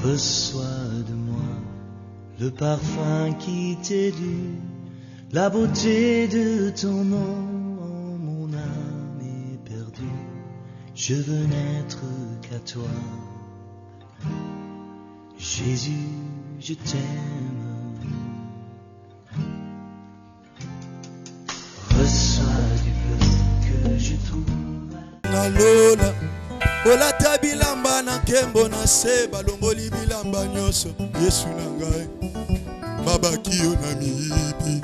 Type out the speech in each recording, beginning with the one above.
Reçois de moi le parfum qui t'est dû, la beauté de ton nom, mon âme est perdue. Je veux n'être qu'à toi. Jésus, je t'aime. Reçois du peu que je trouve. Nalola, olata bilamba na kembo na se balongoli bilamba nyoso Yesu na ngai babaki yo na miyibi.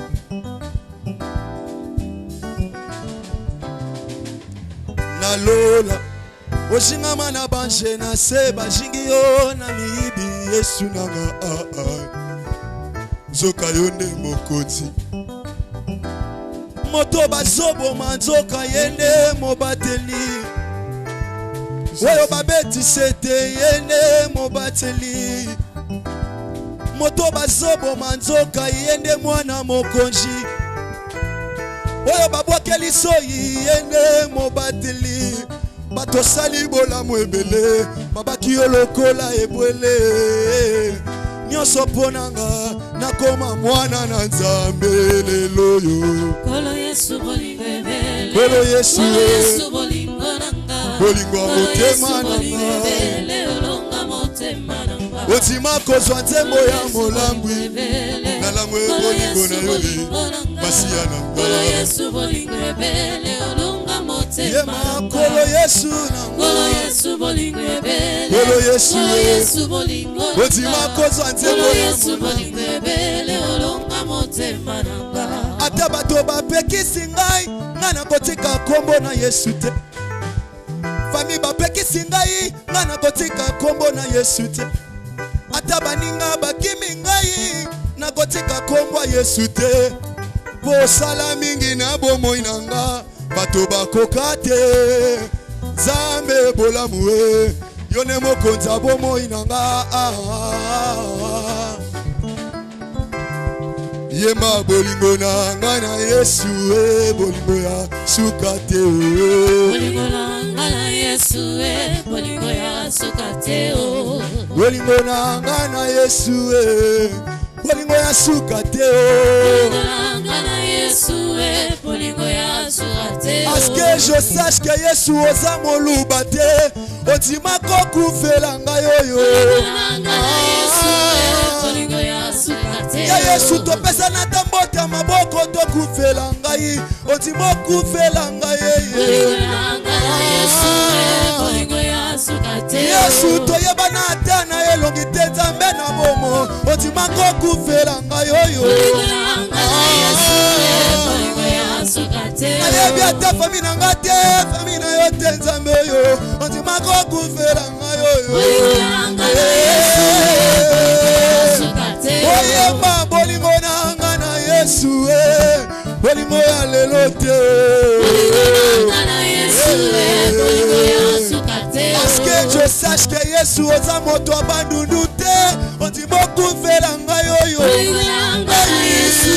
Nalola, oshingama na banje na se bajingi yo na miyibi Yesu na ngai nzoka yo nde mokonzi. Moto bazoboma nzoka yende mobateli, oyo babeti sete yende mobateli. Moto bazoboma nzoka yende mwana mokonji, oyo babwakeli soyi yende mobateli. Bato sali bolamu ebele babaki yo lokola ebwele. Nyonso ponanga nakoma mwana na Nzambe lelo yo. Kolo Yesu bolingo ebele, Kolo Yesu bolingo nanga, bolingo motema ebele olonga motema nanga. Otima kozwa nzembo ya molangwi na langwe bolingo na yo basiya nanga. Kolo Yesu bolingo ebele olonga motema nanga. Kolo Yesu nanga, Kolo Yesu bolingo ebele, Kolo Yesu bolingo nanga. Otima kozwa nzembo ya Yesu bolingo ebele olonga motema nanga. Ata bato bapekisi ngai nga nakotika kombo na Yesu te. Fami bapekisi ngai nga nakotika kombo na Yesu te. Ata baninga bakimi ngai nakotika kombo ya Yesu te. Posala mingi na bomoi nanga bato bakoka te. Nzambe bolamu e yone mokonza bomoi nanga. Yema bolingo nanga na Yesu bolingo ya suka te. Bolingo nanga na Yesu bolingo ya suka te. Bolingo nanga na Yesu bolingo ya suka te. Bolingo nanga na Yesu bolingo ya suka te. Parce que je sache que Yesu oza moluba te, otima kokufela ngai oyo. Bolingo nanga na Yesu bolingo ya suka te. Ya Yesu topesa na tambota maboko tokufela ngai, otima okufela ngai. Bolingo nanga na Yesu bolingo ya suka te. Yesu toyeba na ata na elongi te Nzambe na bomo, otima kokufela ngai oyo. Bolingo nanga na Yesu bolingo ya suka te. Ayebi ata fami na nga te, fami na yo te Nzambe oyo, otima kokufela ngai oyo. Bolingo nanga na Yesu bolingo ya suka te. Oyeba bolingo nanga na Yesu bolingo ya lelo te. Bolingo nanga na Yesu bolingo ya suka te. Parce que je sache que Yesu oza moto abandundu te, otima okufela ngai oyo. Bolingo nanga na Yesu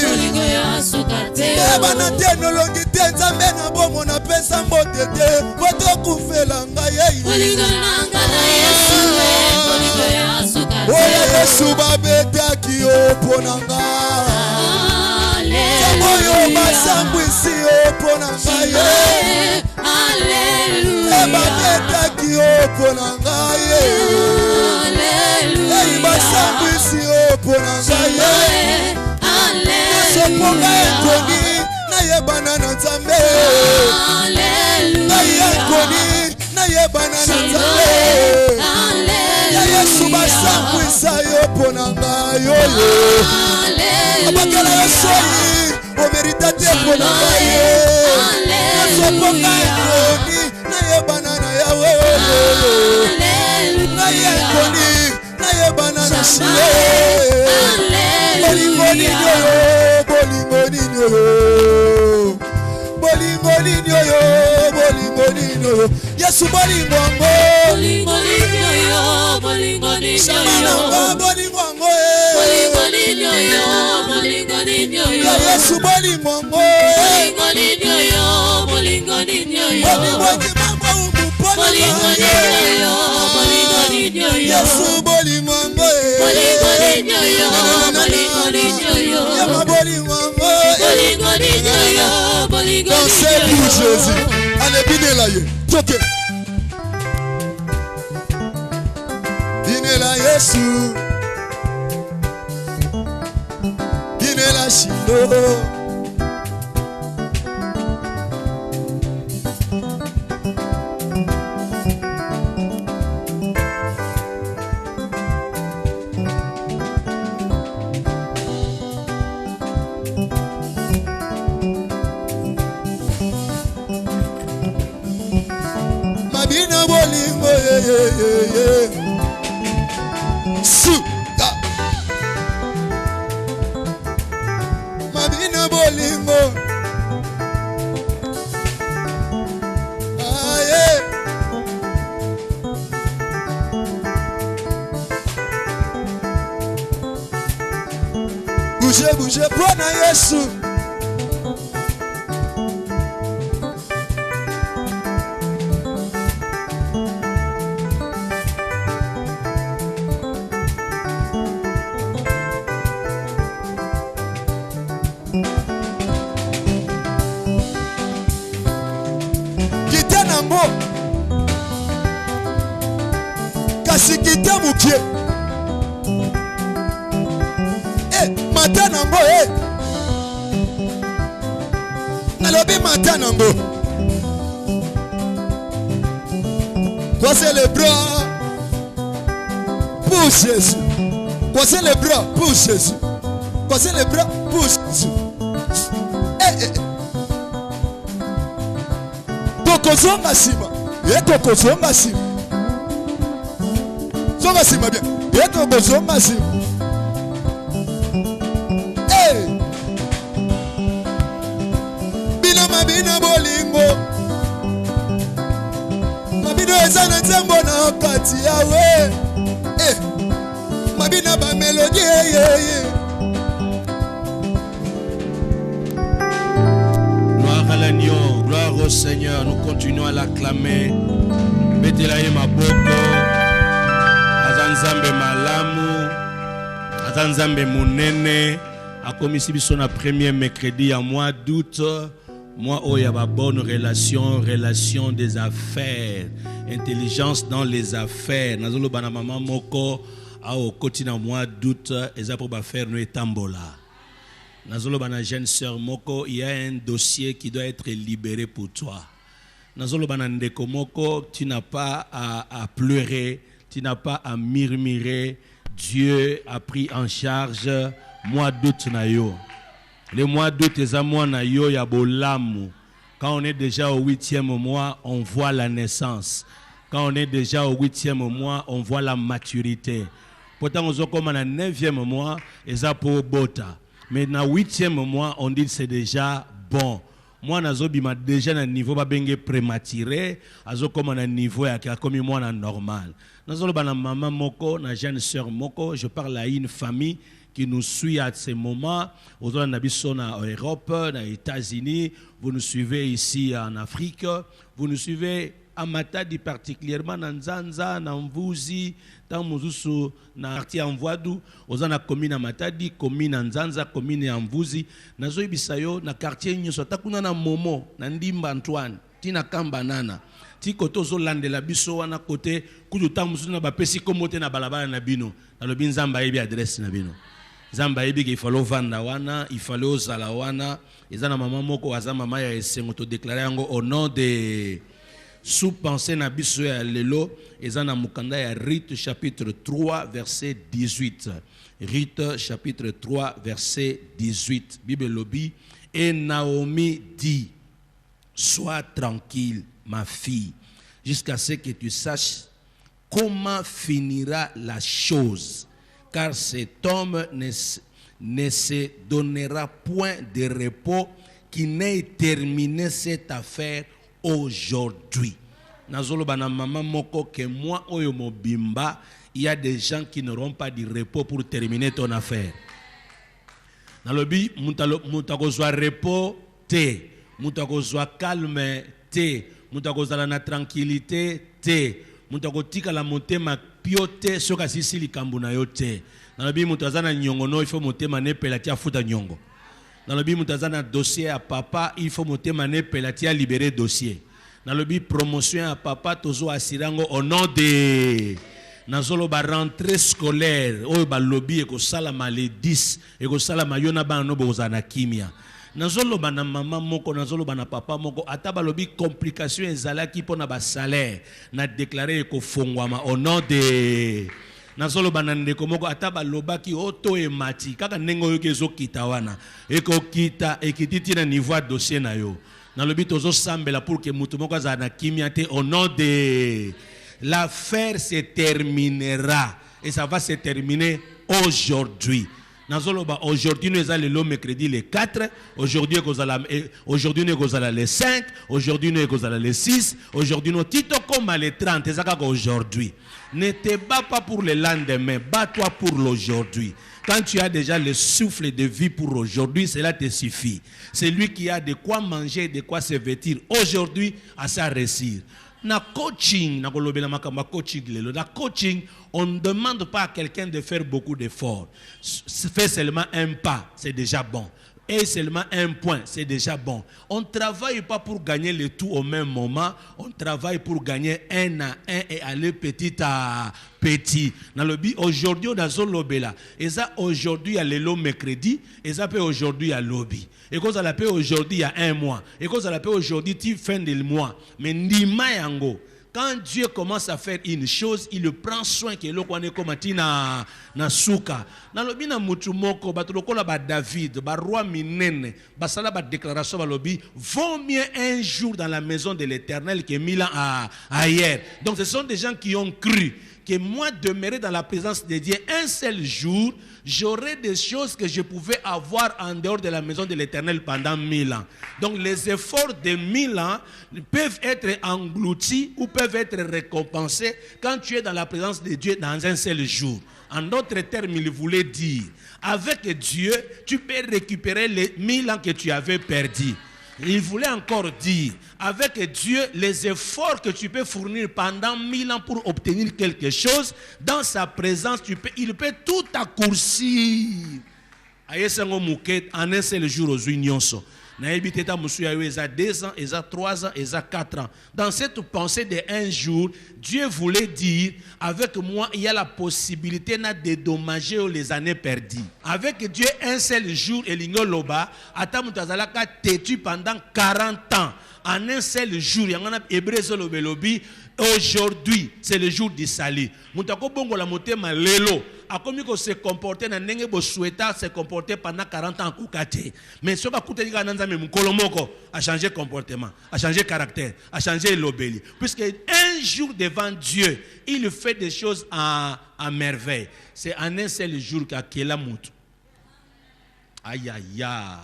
bolingo ya suka te. Bana te nolongi te Nzambe na bomo na pesa mbote te, otokufela ngai. Bolingo nanga na Yesu bolingo ya suka te. Oya Yesu babetaki yo pona nga, oyo basambwisi yo pona ngai. Alleluia. Babetaki yo pona ngai. Basambwisi yo pona ngai. Soponga ekoni nayebana na Nzambe. Ngai ekoni nayebana na Nzambe. Ya Yesu basambwisa yo pona ngai oyo. Abakala yo soyi omerita te pona ngai. Soponga ekoni nayebana na Yawe. Ngai ekoni nayebana na Shile. Bolingo nini oyo, bolingo nini oyo, bolingo nini oyo, bolingo nini oyo. Yesu bolingo ngo, Bolingo nini oyo, bolingo nini oyo. Bolingo ngo, Bolingo nini oyo, bolingo nini oyo. Yesu bolingo ngo, Bolingo nini oyo, bolingo nini oyo. bolingo nini oyo, Bolingo nini oyo, bolingo nini oyo. Yesu Dansez pour Jésus. Allez, bine la ye. Toke. Bine la Yesu. Bine la Shindo. Mabina bolingo su da. Mabina bolingo aye. Bouge bouge Bwana Yesu. Kasi kita mukie. Matanango nalobi matanango. Croisez les bras pour Jésus. Croisez les bras pour Jésus. Croisez les bras pour Jésus. Tokozonga sima. Tokozonga sima. Zonga sima bien. Tokozonga sima. Mabina bolingo. Mabina ezana nzembo na kati yawe. Mabina ba mélodie Gloire à l'agneau, gloire au Seigneur. Nous continuons à l'acclamer. Betelaye maboko. Azanzambe malamu. Azanzambe munene. A commis biso na premier mercredi en mois d'août. Moi, il y a une bonne relation des affaires, intelligence dans les affaires. Nazolo bana maman moko au quotidien mois d'août, ils pour faire nous tambola. Nazolo bana jeune sœur moko, il y a un dossier qui doit être libéré pour toi. Nazolo bana ndeko moko, tu n'as pas à pleurer, tu n'as pas à murmurer. Dieu a pris en charge mois d'août na yo. Le mois d'août, quand on est déjà au 8e mois, on voit la naissance. Quand on est déjà au 8e mois, on voit la maturité. Pourtant, on comme dans le 9e mois, et ça pour bota. Mais dans le 8e mois, on dit que c'est déjà bon. Moi, je déjà dans niveau prématuré, comme un niveau comme moi normal. Maman moko, na jeune sœur moko, je parle à une famille qui nous suit à ce moment. Aux en Europe, aux États-Unis, vous nous suivez ici en Afrique, vous nous suivez à Matadi particulièrement, dans Nzanza, dans Mvuzi, dans Muzusu, dans quartier en Voadou, aux en commune à Matadi, commune en Nzanza, commune en Mvuzi, dans Zoibisayo, dans quartier Nyoso, takuna na Momo, dans Ndimba Antoine, tina Kambanana. Ti koto zo lande la biso wana côté kuduta musu na bapesi komote na balabala na bino na lobi nzamba yebi adresse na bino nzamba yebi ke ifalo vanda wana ifalo zala wana ezana mama moko aza mama ya esengo to déclarer yango au nom de sous pensée na biso ya lelo ezana mukanda ya Rite chapitre 3 verset 18. Rite chapitre 3 verset 18. Bible lobi et Naomi dit sois tranquille ma fille, jusqu'à ce que tu saches comment finira la chose, car cet homme ne se donnera point de repos qui n'ait terminé cette affaire aujourd'hui. Nazolo bana maman moko que moi oyo mobimba, il y a des gens qui n'auront pas de repos pour terminer ton affaire. Nalobi mutako zwa repos te, mutako zwa calme te. Mutakozala na tranquillité te mutakotika la motema piote soka sisi likambo na yo te nalobi mutazana nyongo no il faut motema ne pela tia futa nyongo Dans le but mutazana dossier à papa, il faut monter mané pelatia libérer dossier. Dans le but promotion à papa, tozo asirango au nom de Nazolo ba rentrée scolaire, oh ba lobby eko salama les 10, eko salama yona ba no bozana kimia. Nazolo ba na mama moko, nazolo ba na papa moko, ata ba lobby complication ezalaki pona ba salaire, na déclaré eko fongwama au nom de Nazolo ba na ndeko moko ata ba lobaki oto e mati, kaka nengo yoke zo kita wana, eko kita ekititi na niveau dossier na yo. Na lobby tozo sambela pour que mutu moko za na kimia te au nom de l'affaire se terminera et ça va se terminer aujourd'hui. Aujourd'hui nous allons le mercredi le 4, aujourd'hui nous allons le 5, aujourd'hui nous allons le 6, aujourd'hui nous tito comme le 30, c'est ça qu'aujourd'hui. Ne te bats pas pour le lendemain, bats-toi pour l'aujourd'hui. Quand tu as déjà le souffle de vie pour aujourd'hui, cela te suffit. C'est lui qui a de quoi manger, de quoi se vêtir aujourd'hui à sa réussir. Na coaching, on ne demande pas à quelqu'un de faire beaucoup d'efforts. Fais seulement un pas, c'est déjà bon. Et seulement un point, c'est déjà bon. On ne travaille pas pour gagner le tout au même moment. On travaille pour gagner un à un et aller petit à petit. Dans le but, aujourd'hui, on a Zolobela. Et ça, aujourd'hui, il y a le mercredi. Et ça, aujourd'hui, il y a lobby. Et quand ça l'appelle aujourd'hui, il y a un mois. Et quand ça l'appelle aujourd'hui, fin du mois. Mais Ndima Yango. Quand Dieu commence à faire une chose, il prend soin que l'on connaît comme na souka. Dans le bina mutumoko, batolokola ba David, ba roi minene, ba sala ba déclaration ba lobi, vaut mieux un jour dans la maison de l'Éternel que 1000 ans ailleurs. Donc ce sont des gens qui ont cru que moi demeurer dans la présence de Dieu un seul jour, j'aurais des choses que je pouvais avoir en dehors de la maison de l'Éternel pendant 1000 ans. Donc les efforts de 1000 ans peuvent être engloutis ou peuvent être récompensés quand tu es dans la présence de Dieu dans un seul jour. En d'autres termes, il voulait dire, avec Dieu, tu peux récupérer les 1000 ans que tu avais perdus. Il voulait encore dire, avec Dieu, les efforts que tu peux fournir pendant 1000 ans pour obtenir quelque chose, dans sa présence, il peut tout accourcir. En un seul jour aux unions. Il y a 2 ans, il y a 3 ans, il y a 4 ans. Dans cette pensée de un jour, Dieu voulait dire, avec moi, il y a la possibilité de dédommager les années perdues. Avec Dieu, un seul jour, et l'Ingoloba, Atamutazalaka têtu pendant 40 ans. En un seul jour, il y a un hébreu solobelobi. Aujourd'hui, c'est le jour du salut. Moutako bongo la motema lelo. A comme il se comporter na nenge bo souhaita se comporter pendant 40 ans koukate. Mais ce que koute diga nanza me mukolomoko a changé comportement, a changé caractère, a changé l'obéli. Puisque un jour devant Dieu, il fait des choses à merveille. C'est en un seul jour qu'akela mutu. Aïe aïe aïe.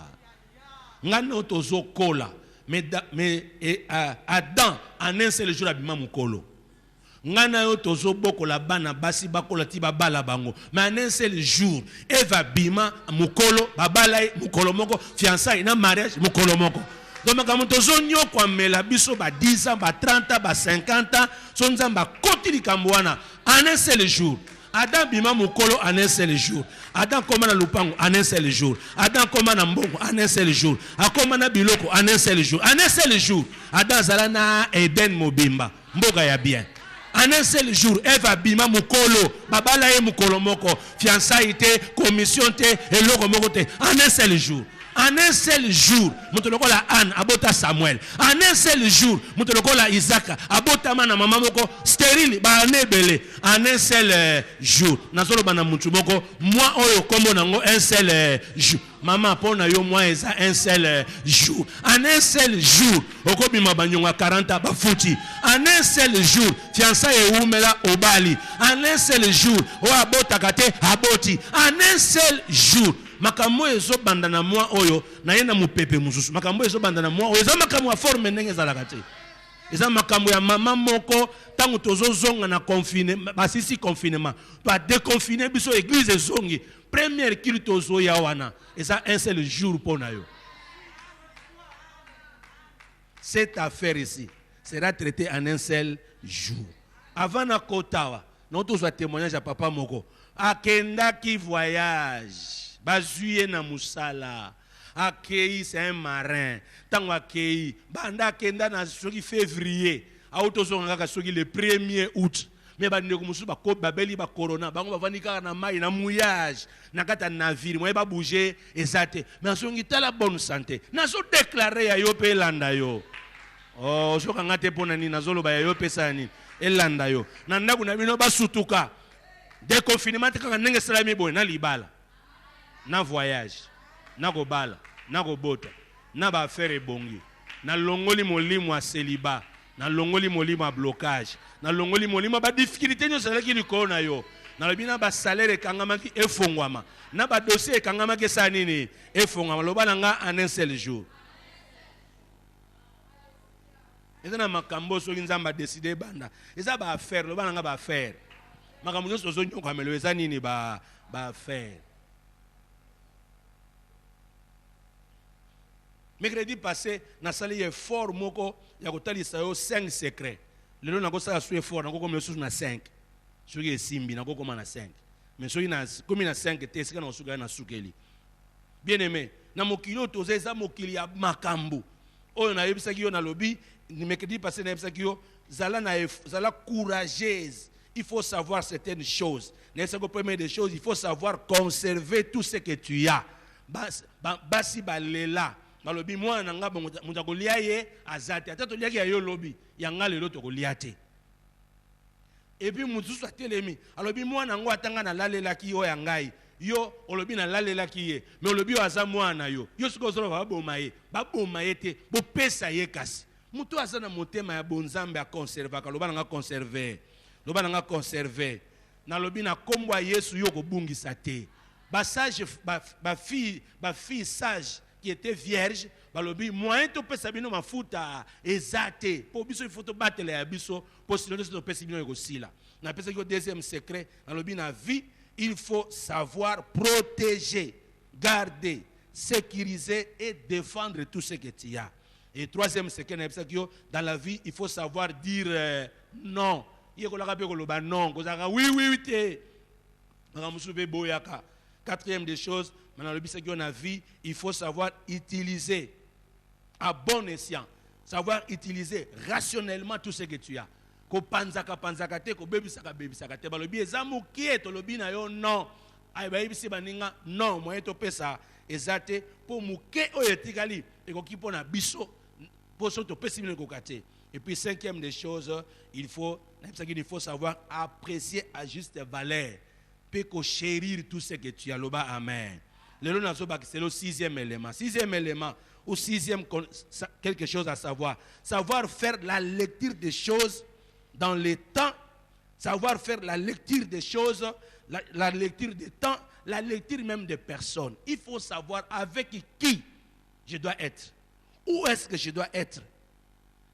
Ngano tozo kola. Mais Adam, en un seul jour, abima mukolo. Ngana yo tozo boko la bana basi bakola tiba bala bango. Mais en un seul jour, Eva bima mukolo, babala mukolo moko, fiançailles na mariage mukolo moko. Donc quand tozo nyoko mela biso ba 10 ans, ba 30 ans, ba 50 ans, sonza ba koti likambwana en un seul jour. Adam bima mukolo en un seul jour. Adam komana lupango en un seul jour. Adam komana mbongo en un seul jour. Akomana biloko en un seul jour. En un seul jour. Adam zalana Eden mobimba. Mboga ya bien. En un seul jour, Eva bima mukolo. Babala ye mukolo moko. Fiançailles te, commission te, et loko moko te. En un seul jour. En un seul jour, Moutolokola Anne, abota Samuel. En un seul jour, Moutolokola Isaac, abota mana maman moko, stérile, ba nebele. En un seul jour, Nazolo bana mutumoko, moi oyo kombo nango un seul jour. Maman pona yo moi eza un seul jour. En un seul jour, okobima banyonga 40 ba futi. En un seul jour, fiançailles umela obali. En un seul jour, o abota kate aboti. En un seul jour. Makambo ezo banda na moi oyo na yena mupepe mususu. Makambo ezo banda na moi oyo eza makambo ya forme ndenge ezalaka te. Eza makambo ya mama moko tango tozo zonga na confinement, basisi confinement. To déconfiner biso église ezongi. Première culte tozo ya wana. Eza un seul jour pona yo. Cette affaire ici sera traitée en un seul jour. Avant na kotawa, nous tous témoignage à papa moko. Akenda qui voyage. Bazuye na musala. Akei, c'est un marin. Tant Akei, Banda Kenda na soki février. Autozonga soki le 1er août. Mais bandeko musu ba babeli ba corona bango bavandi kaka na mai na mouillage na kata navire moye ba bouger ezate mais songi tala bonne santé nazo déclarer ya yo pe landa yo oh soka ngate pona ni nazolo ba ya yo pe sani elanda yo na ndaku na bino basutuka déconfinement kaka ndenge salami boy na libala na voyage na ko bala na ko bota na ba faire ebongi na longoli molimo a célibat na longoli molimo a blocage na longoli molimo ba difficulté nyo sala ki likolo na yo na lobina ba salaire kangama ki efongwama na ba dossier kangama ke sa nini efongwama loba nga en un seul jour ezana makambo so nzamba décider banda eza ba affaire loba nga ba affaire makambo nyo so nyo kamelo eza nini ba affaire. Mercredi passé, na sali effort moko ya kotalisa yo 5 secrets. Lelo na ko sala su effort na ko comme sur na 5. Soki esimbi na ko comme na 5. Mais soki na comme na 5 te sika na suka na sukeli. Bien aimé, na mokili to za mokili ya makambo. Oyo na yebisa ki yo na lobi, mercredi passé na yebisa ki yo zala courageuse. Il faut savoir certaines choses. N'est-ce que première des choses, il faut savoir conserver tout ce que tu as. Basi balela. Balobi moi nanga muta kolia ye azate ata to liaki ya yo lobi yanga lelo to kolia te et puis mutusu atelemi alobi moi nango atanga na lalelaki yo yangai yo olobi na lalelaki ye mais olobi aza mwana yo siko zolo baboma ye te bo pesa ye kasi mutu aza na motema ya bonzambe a conserver ka loba nanga conserver na lobi na kombo Yesu yo ko bungisa te ba sage ba fille sage qui était vierge, balobi moyen to pesa bino mafuta ezate po biso il faut to battre ya biso po sinon to pesa bino ekosila na pesa ko deuxième secret balobi na vie il faut savoir protéger, garder, sécuriser et défendre tout ce que tu as. Et troisième secret na pesa ko dans la vie il faut savoir dire non. Yeko la ko loba non ko zaka oui te na musuve boyaka. Quatrième des choses, maintenant le but dans la vie, il faut savoir utiliser à bon escient, savoir utiliser rationnellement tout ce que tu as. Ko panzaka te, ko bebisaka te. Ba le but ezamu kieto le but na yo non. Ay ba yebisi baninga non, moyen to pesa ezate pour muke oyetikali e ko kipona biso pour so to pesi bino ko kate. Et puis cinquième des choses, il faut savoir apprécier à juste valeur. Peut chérir tout ce que tu as. Loba amen. C'est le sixième élément. Sixième élément ou sixième quelque chose à savoir. Savoir faire la lecture des choses dans le temps. Savoir faire la lecture des choses, la lecture des temps, la lecture même des personnes. Il faut savoir avec qui je dois être. Où est-ce que je dois être?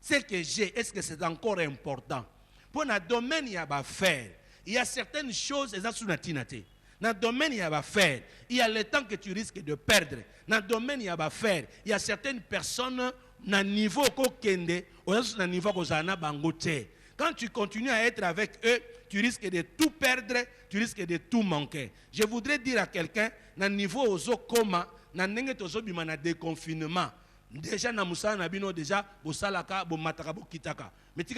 Ce que j'ai, est-ce que c'est encore important? Pour un domaine, il y a à faire. Il y a certaines choses, dans le domaine, il y a à faire. Il y a le temps que tu risques de perdre. Dans le domaine, il y a à faire. Il y a certaines personnes, dans le niveau kende, ou dans le niveau bangote. Quand tu continues à être avec eux, tu risques de tout perdre, tu risques de tout manquer. Je voudrais dire à quelqu'un, dans le niveau ozo koma, dans le niveau ozo bimana déconfinement. Déjà, na musala na bino déjà, bo salaka, bo mataka, bo kitaka. Mais tu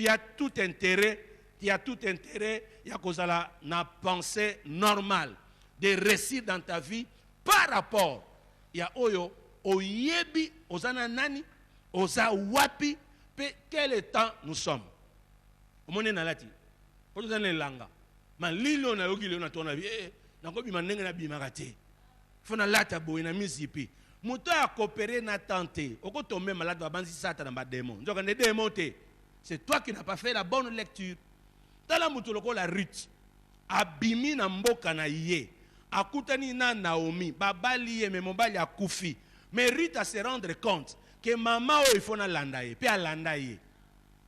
as tout intérêt. Il y a tout intérêt, il y a cause à la pensée normale de réussir dans ta vie par rapport. Il y a oyo, oyebi, ozana nani, oza wapi, quel temps nous sommes. Omone na lati. Poto zane langa. Ma lilo na yoki leo na tona vie, na ko bima ndenge na bima kate. Fona lata boye na mizipi. Muto a coopéré na tante, oko tomber malade ba banzi sata na ba démon. Ndoka ne démon te. C'est toi qui n'as pas fait la bonne lecture. Dans la moutoloko la Ruth, abimi na mboka na ye, akutani na Naomi, babali ye, mais mobali a koufi. Mais Ruth a se rendre compte que maman il faut na landa ye, pe a landa ye.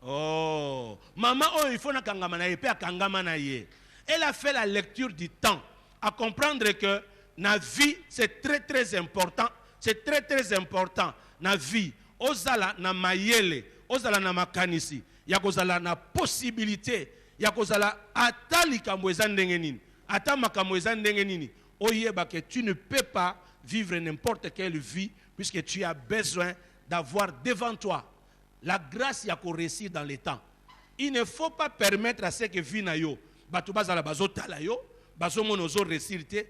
Oh, maman il faut na kangama na ye, pe a kangama na ye. Elle a fait la lecture du temps, à comprendre que na vie c'est très très important, c'est très très important na vie. Ozala na mayele, ozala na makanisi, ya kozala na possibilité. Ya kozala ata likambo eza ndenge nini ata makambo eza ndenge nini oyeba que tu ne peux pas vivre n'importe quelle vie, puisque tu as besoin d'avoir devant toi la grâce qui a réussir dans les temps. Il ne faut pas permettre à ce que vie na yo, batu bazala bazotala yo, bazomonozo réciter,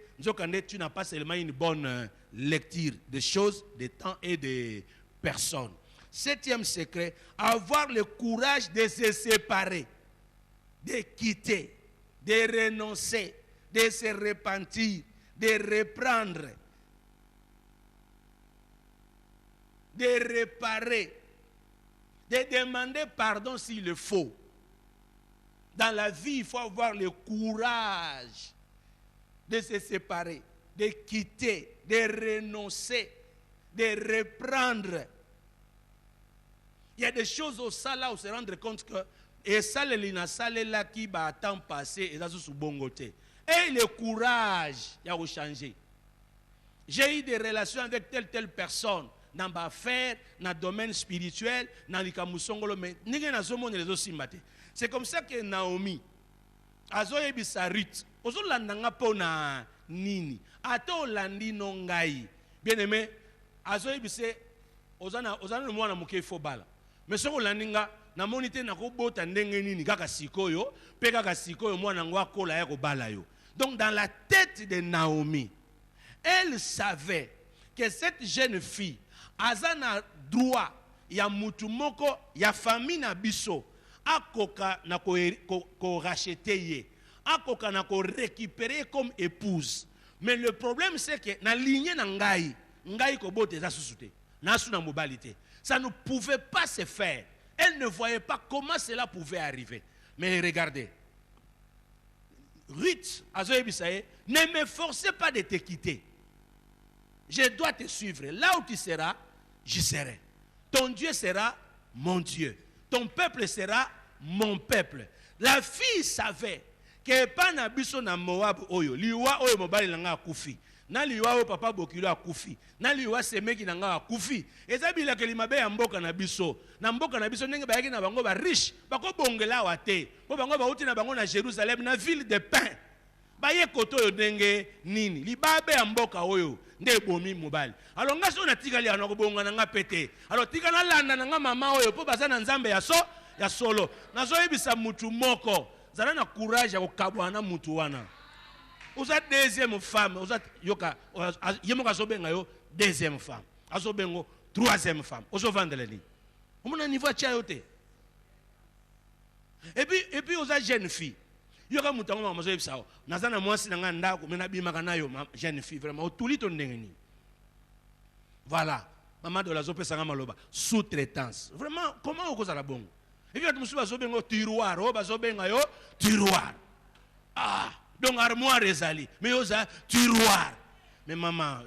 tu n'as pas seulement une bonne lecture des choses, des temps et des personnes. Septième secret, avoir le courage de se séparer, de quitter, de renoncer, de se repentir, de reprendre, de réparer, de demander pardon s'il le faut. Dans la vie, il faut avoir le courage de se séparer, de quitter, de renoncer, de reprendre. Il y a des choses au sala où se rendre compte que et ça le salle là qui va temps passé et ça sous bon côté. Et le courage, il y a changer. J'ai eu des relations avec telle personne dans ma affaire, dans le domaine spirituel, dans le kamusongolo, mais n'importe na zomo les aussi maté. C'est comme ça que Naomi azoye bisarit. Ozo landanga pona nini. Ato landi nongai. Bien aimé, azoye bise ozana le mwana muke fobala. Mais ce qu'on landinga na monité na ko bota ndenge nini kaka sikoyo, pe kaka sikoyo mwana ngwa kola ya ko bala yo. Donc dans la tête de Naomi, elle savait que cette jeune fille azana droit ya mutu moko ya famille na biso akoka na ko racheter ye, akoka na ko récupérer comme épouse. Mais le problème c'est que na lignée na ngai ko bote za susute na suna mobilité. Ça ne pouvait pas se faire. Elle ne voyait pas comment cela pouvait arriver. Mais regardez, Ruth, ne me forcez pas de te quitter. Je dois te suivre. Là où tu seras, j'y serai. Ton Dieu sera mon Dieu. Ton peuple sera mon peuple. La fille savait que pas na biso na Moab oyo, liwa oyo mobali langa kufi. Na liwa oyo papa bokilo akufi. Na liwa semeki nanga akufi. Ezabila ke limabe ya mboka na biso. Na mboka na biso ndenge bayaki na bango ba riche, bako bongela wate. Bo bango ba uti na bango na Jérusalem na ville de pain. Baye koto yo ndenge nini. Libabe ya mboka oyo nde bomi mobali. Alors ngaso na tikali anako bonga na nga pete. Alors tika na landa na nga mama oyo po baza na nzambe ya solo. Nazo yebisa mutu moko. Zala na courage ya kokabwana mutu wana. Oza deuxième femme, oza yoka yemoka sobenga yo deuxième femme. Azobengo troisième femme. Ozo vandele ni. Omona niveau cha yote. Et puis oza jeune fille. Yoka mutango mama zo yebisa. Nazana mwasi na nga ndako mena bimaka nayo jeune fille vraiment otuli to ndenge ni. Voilà. Maman de la zo pesa nga maloba sous-traitance. Vraiment comment okoza la bongo? Et puis musuba zo bengo tiroir, oba zo benga yo tiroir. Ah donc armoire ezali mais oza tiroir. Mais maman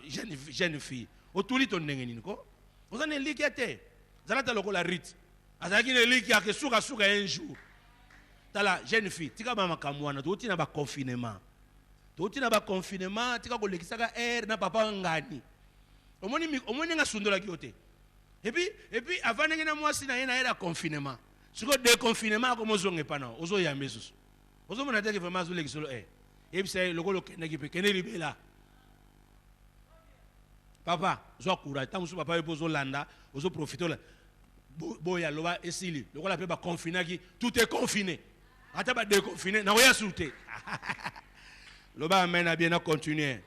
jeune fille otuli to ndenge nini ko oza ne likete zalata lokola Ruth azaki ne liki ya suka un jour tala jeune fille tika mama kamwana to tina ba confinement tika ko lekisaka air na papa ngani omoni nga sundola kiote et puis avant ngena mwasi na yena era confinement siko déconfinement ko mozonge pana ozo ya mesusu ozo mona teke vraiment zo lekisolo et puis c'est le golo qui peut libérer. Papa, zo courage. Tant que papa est landa, ozo profiter là. Boya loba esili. Le golo appelle confiné qui tout est confiné. Ata ba déconfiné, na oya souté. Loba amène à bien à continuer.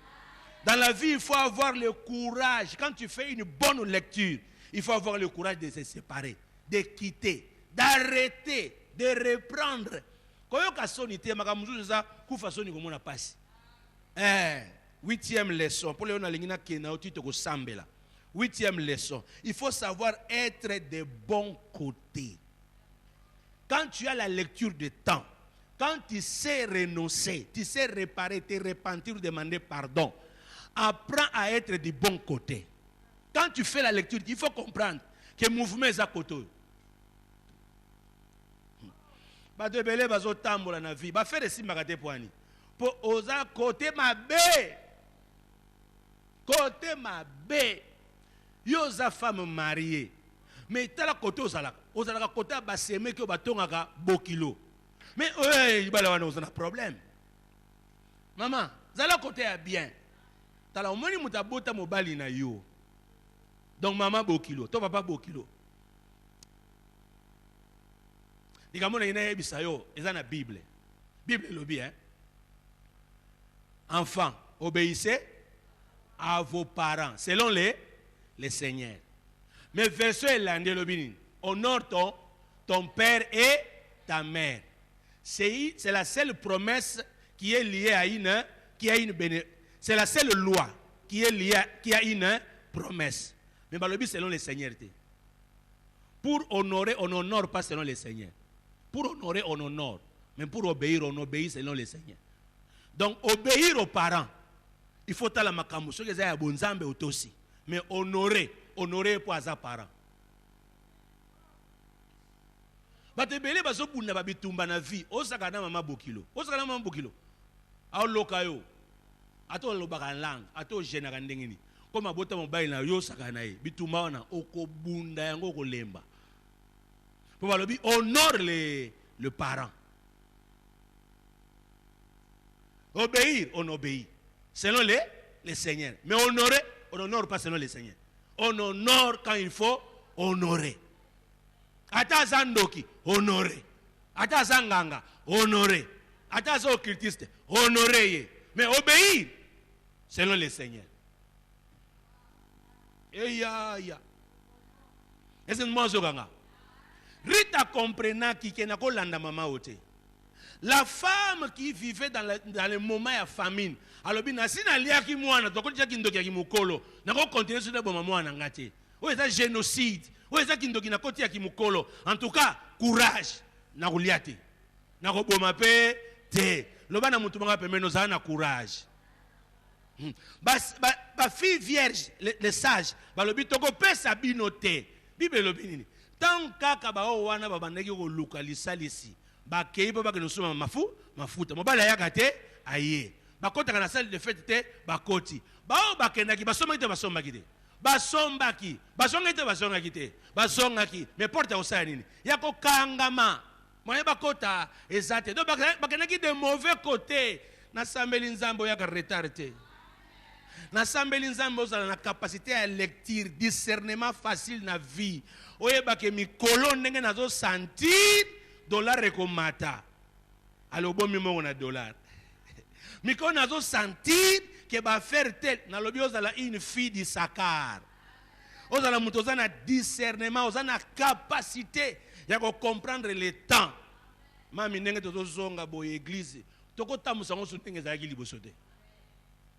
Dans la vie, il faut avoir le courage. Quand tu fais une bonne lecture, il faut avoir le courage de se séparer, de quitter, d'arrêter, de reprendre. Huitième leçon. Pour les huitième leçon. Il faut savoir être de bon côté. Quand tu as la lecture de temps, quand tu sais renoncer, tu sais réparer, te repentir, demander pardon, apprends à être du bon côté. Quand tu fais la lecture, il faut comprendre que le mouvement est à côté. Bato ebele bazo tambola na vie ba faire simba kate poani po oza côté mabe yo za femme mariée mais tala côté ozala côté ba seme ke batongaka bokilo mais ibala wana ozana problème maman zala côté ya bien Tala omoni mutabota mobali na yo. Donc maman bokilo, to papa bokilo. Dikamona ina yebisa yo, eza na Bible. Bible lobi hein. Enfants, obéissez à vos parents selon les seigneurs. Mais verset landé lobini, honore ton père et ta mère. C'est la seule promesse qui est liée à une c'est la seule loi qui est liée qui a une promesse. Mais balobi selon les seigneurs. Pour honorer, on honore pas selon les seigneurs. Pour honorer, on honore. Mais pour obéir, on obéit selon les seigneurs. Donc, obéir aux parents, il faut la makambo. Ce que c'est bonzambe aussi. Mais honorer pour les parents. Bate bele baso bunda babitumba na vie. Osaka na mama bokilo. Osaka na mama bokilo. Ao lokayo. Ato lobaka langue. Ato jenaka ndengeni. Comme abota mobile na yo saka na ye. Bitumba wana oko bunda yango ko lemba. Pour balobi honore le parent. Obéir, on obéit. Selon les seigneurs. Mais honorer, on honore pas selon les seigneurs. On honore quand il faut honorer. Ata zandoki, honorer. Ata zanganga, honorer. Ata zo occultiste, honorer. Mais obéir, selon les seigneurs. Est-ce que moi zoganga? Rita comprena qui n'a pas landa mama ote. La femme qui vivait dans le moment de famine, alors bien si na lia ki mwana to ko tia kindoki ki mukolo na ko continuer sur le bon mwana ngati. O eza génocide, o eza kindoki na ko tia ki mukolo. En tout cas, courage na kuliate. Na ko boma pe te. Lobana mutu manga pe meno za na courage. Ba fille vierge, les sages, ba lobi to ko pesa binote. Bible lobi nini? Tant kaka ba o wana ba bandeki ko luka lisalisi. Ba keiba ba ke soma mafuta mobala ya kate aye ba kota kana salle de fête te ba koti ba o ba kendaki ba soma ite ba somba kite ba sombaki ba songa ite ba songa kite ba songa ki mais porte osaya nini ya ko kangama moye ba kota ezate do ba kendaki de mauvais côté na sambeli nzambo ya ka retardé na sambeli nzambo osala na capacité à lecture discernement facile na vie oye ba ke mikolo ndenge nazo sentir dollar rekomata. Alors bon mimo on a dollar. Mais qu'on a sentir que va faire tel na lobi ozala une fille d'Issachar. Ozala mutozana discernement, ozana capacité ya ko comprendre le temps. Mami ndenge tozonga bo église. Toko tamusa ngo sunenge za ki libosote.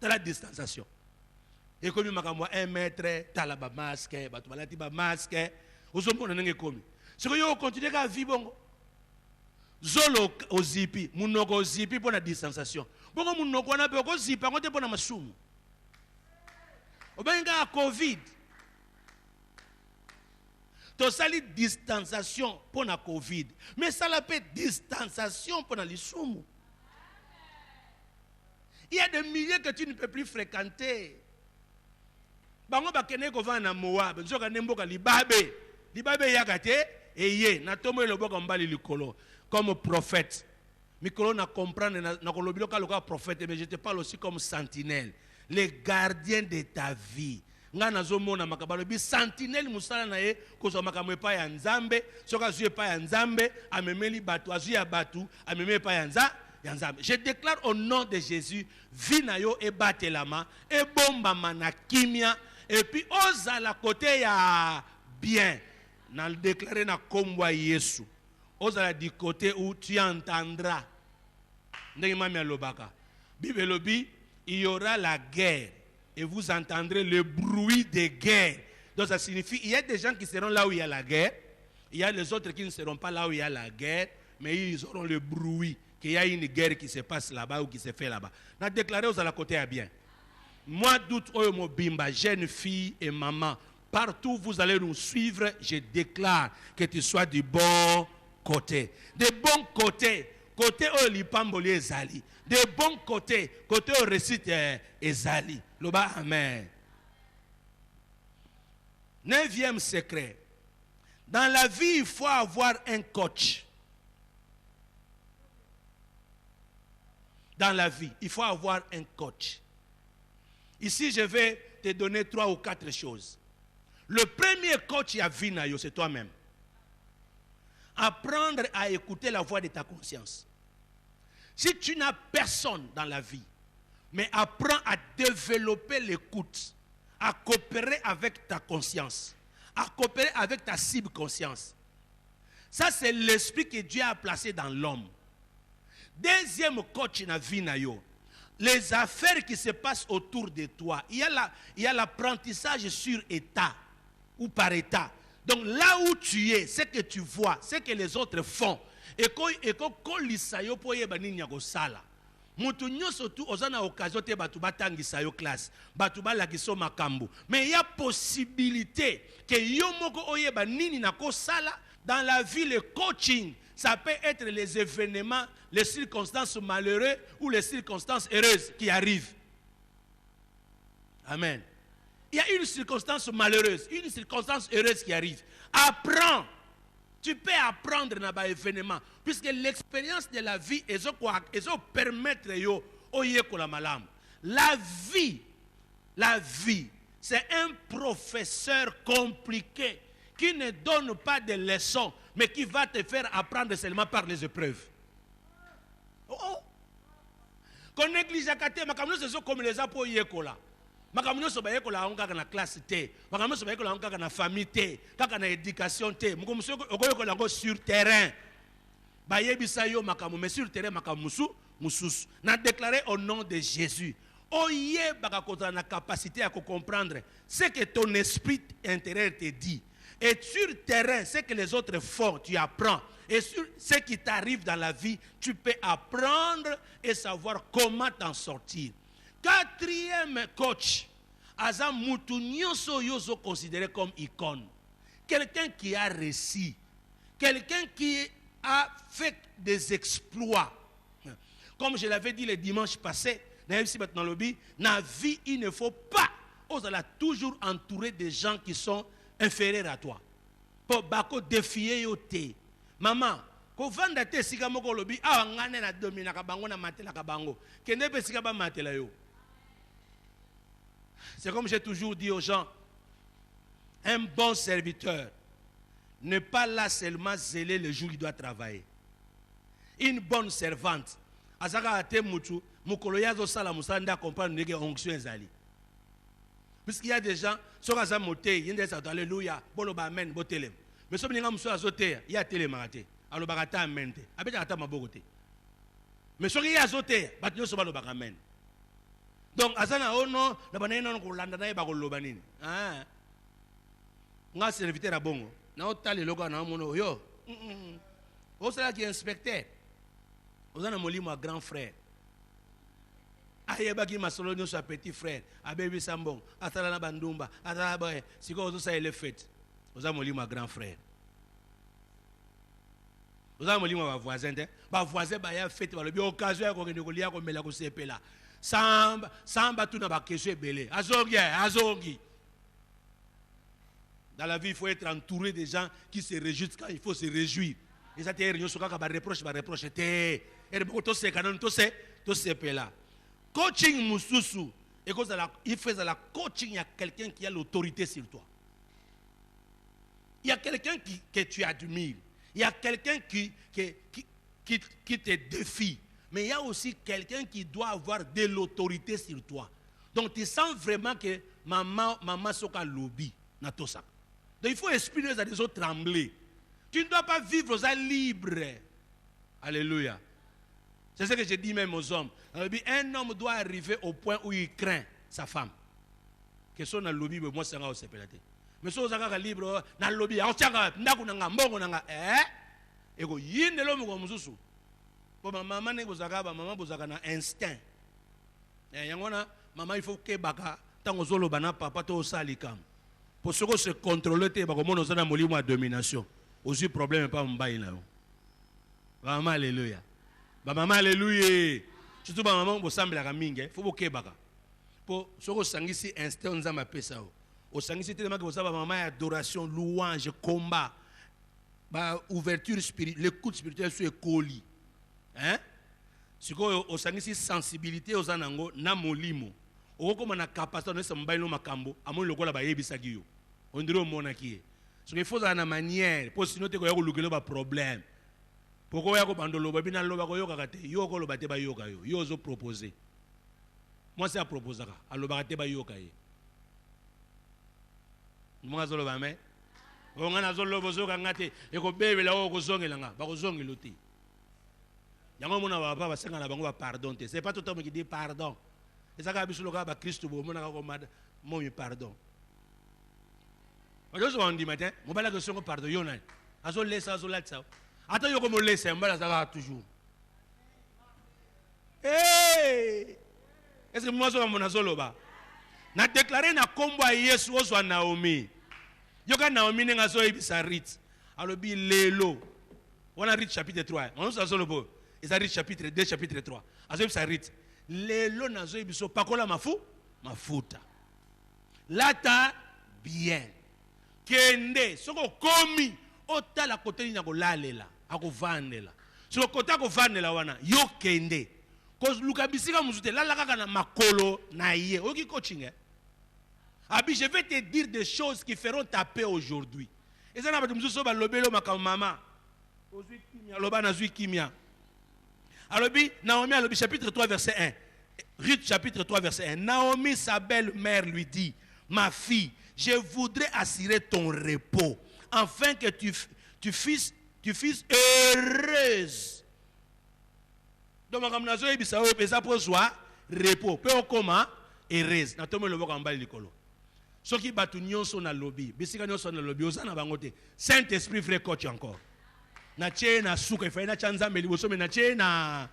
Dans la distanciation. Et comme makamwa 1 mètre, tala ba masque, ba to balati ba masque, ozomona ndenge komi. Ce que yo continuer ka vivre bongo. Zolo ozipi, munoko ozipi pour la distanciation. Bongo munoko wana pe ko zipa ngote pour na masumu. Obenga Covid. To sali distanciation pour la Covid. Mais ça la peut distanciation pour la lisumu. Il y a des milliers que tu ne peux plus fréquenter. Bango bakene ko va na Moab, nzoka nemboka libabe. Libabe yakate eye na tomo eloboka mbali likolo. Comme prophète. Mikolo na comprendre na kolobilo ka loka prophète mais je te parle aussi comme sentinelle, les gardiens de ta vie. Nga nazomona makabalo bi sentinelle musala na ye ko so makamwe pa ya nzambe, soka zuye pa ya nzambe, amemeli batu azuya batu, amemeli pa ya nzambe. Je déclare au nom de Jésus, vie na yo e batelama, e bomba mana kimia et puis ozala côté ya bien. Na le déclarer na komwa Yesu. Ozala du côté où tu entendras. Bible lobi, il y aura la guerre et vous entendrez le bruit des guerres. Donc ça signifie il y a des gens qui seront là où il y a la guerre, il y a les autres qui ne seront pas là où il y a la guerre, mais ils auront le bruit qu'il y a une guerre qui se passe là-bas ou qui se fait là-bas. On a déclaré aux à la côté à bien. Moi doute oyo bimba, jeune fille et maman, partout vous allez nous suivre, je déclare que tu sois du bon côté. De bons côtés, côté où l'ipamboli ezali. De bons côtés, côté où récite ezali. Loba amen. 9e secret. Dans la vie, il faut avoir un coach. Dans la vie, il faut avoir un coach. Ici, je vais te donner 3 ou 4 choses. Le premier coach à vie, c'est toi-même. Apprendre à écouter la voix de ta conscience. Si tu n'as personne dans la vie, mais apprends à développer l'écoute, à coopérer avec ta conscience, à coopérer avec ta cible conscience. Ça, c'est l'esprit que Dieu a placé dans l'homme. Deuxième coach dans la vie, les affaires qui se passent autour de toi, il y a l'apprentissage sur état ou par état. Donc là où tu es, ce que tu vois, ce que les autres font, et quand lisayo po yeba nini ya kosala. Mutu nyoso tu ozana occasion te batu batangisa yo classe, batu balakisa makambo. Mais il y a possibilité que yo moko oyeba nini na kosala dans la vie. Le coaching, ça peut être les événements, les circonstances malheureuses ou les circonstances heureuses qui arrivent. Amen. Il y a une circonstance malheureuse, une circonstance heureuse qui arrive. Apprends. Tu peux apprendre dans les événements. Puisque l'expérience de la vie est permettre la malam. La vie, c'est un professeur compliqué qui ne donne pas de leçons, mais qui va te faire apprendre seulement par les épreuves. Oh! Qu'on néglige à côté, c'est comme les apôtres yekola. Makamino so bayekola onka na classe te, makamino so bayekola onka na famille te, kaka na éducation te, mukomuso okoyekola ngo sur terrain. Bayebisa yo makamu, mais sur terrain makamusu mususu. Na déclaré au nom de Jésus. Oye baka kota na capacité à comprendre ce que ton esprit intérieur te dit. Et sur terrain, ce que les autres font, tu apprends. Et sur ce qui t'arrive dans la vie, tu peux apprendre et savoir comment t'en sortir. Quatrième coach, Aza Mutu Nyonso Yoso considéré comme icône. Quelqu'un qui a réussi. Quelqu'un qui a fait des exploits. Comme je l'avais dit le dimanche passé, dans la vie, il ne faut pas, on va toujours entourer des gens qui sont inférieurs à toi. Pour bako défier yote. Maman, ko vanda te sika moko lobi, ngane na domina kabango na matela kabango. Kende pe sika ba matela yo. C'est comme j'ai toujours dit aux gens, un bon serviteur n'est pas là seulement zélé le jour où il doit travailler. Une bonne servante, azaka ate mutu, mukolo yazo sala musanda comprendre nege onction ezali. Puisqu'il y a des gens, sokaza moté, yende sa alléluia, bolo ba amen, botelem. Mais so binga muso azote, ya tele marate, alo bagata amen te. Abeta ata mabogote. Mais so ki azote, batyo so balo ba amen. Donc, azana ono, na banana no kolanda na ba koloba nini. Ah. Nga serviteur a bongo. Na otale loka na mono yo. O sala ki inspecteur. Ozana molimo a grand frère. Ayeba ki masolo nyo sa petit frère. Abebi sambong, atala na bandumba, atala ba siko ozo sa ele fête. Ozana molimo a grand frère. Ozana molimo ba voisin te. Ba voisin ba ya fête ba lobi occasion ko kende ko lia ko mela ko sepela. Samba tout n'a pas question belé. Azongi. Dans la vie, il faut être entouré des gens qui se réjouissent quand il faut se réjouir. Et ça, c'est réunion sur quoi reproche. Et beaucoup de canon, tout c'est là. Coaching mususu. Et quand il fait la coaching, il y a quelqu'un qui a l'autorité sur toi. Il y a quelqu'un que tu admires. Il y a quelqu'un qui te défie. Mais il y a aussi quelqu'un qui doit avoir de l'autorité sur toi. Donc tu sens vraiment que maman soka lobby na tosa. Donc il faut exprimer à des autres trembler. Tu ne dois pas vivre ça libre. Alléluia. C'est ce que je dis même aux hommes. Un homme doit arriver au point où il craint sa femme. Que son na lobby moi c'est nga osepelate. Mais so zaka libre na lobby on tianga ndaku nanga mbongo nanga eko yinde lo mo mususu. Maman ne bozaka ba maman bozaka na instinct. Yangona maman il faut que baka tango zolo bana papa to salikam. Pour ce que se contrôler te bako mono zana molimo à domination. Aussi problème pas mbayi na yo. Maman alléluia. Ba maman alléluia. Surtout ba maman bo sambela ka mingi, faut boke baka. Pour ce que sangisi instinct nzama pesa o. O sangisi tellement que ba maman adoration, louange, combat. Ba ouverture spirituelle, l'écoute spirituelle sur écoli. Hein? Si vous avez une sensibilité aux anango, na molimo. okokoma na capacité na esa mobali no makambo amoni lokola bayebisaki yo on dirait omonaki ye soki il faut ozala na manière mpo sino te koya kolukela baproblème poko oya kobanda oloba bina loba koyokaka te yo okoloba te bayoka yo yo ozopropose mwasi aproposaka alobaka te bayoka ye monga azoloba me onga nazoloba ozokanga te ekobebela oyo okozongela nga bakozongela te yango mona bapa basenga na bango bapardon te c'est pas tout le temps qui dit pardon ezaka biso loka bakristo bomonaka komada momi pardon bajoso bandima te mobalaka songo pardon yo nani azolesa azolatisa ata yo komolesa mbala azaka toujours est-ce que moi zo mona zoloba na déclarer na kombo ya Yesu ozwa Naomi yoka Naomi nenga zo ebisa Rit alobi lelo wana Rit chapitre 3 on zo zolobo eza Rit chapitre 2 chapitre 3 azo ebisa Rit lelo nazo ebiso pakola mafuta lata bien kende soko komi otala kote na kolalela akovandela soko kota kovandela wana yo kende cause luka bisika muzute lala kaka na makolo na ye oki coaching abi je vais te dire des choses qui feront ta paix aujourd'hui et ça na ba mususo ba lobelo makam mama ozui kimia loba na zui kimia alobi Naomi alobi chapitre 3 verset 1 Ruth chapitre 3 verset 1 Naomi sa belle-mère lui dit ma fille je voudrais assurer ton repos afin que tu fusses heureuse donc comme nazo ebisa o pesa po zwa repos pe okoma heureuse na tomo loboko mbali likolo soki batu nyonso na lobby bisika nyonso na lobby ozana bango te Saint-Esprit vrai coach encore na tie na suka ifai na chanza meli bosome na tie na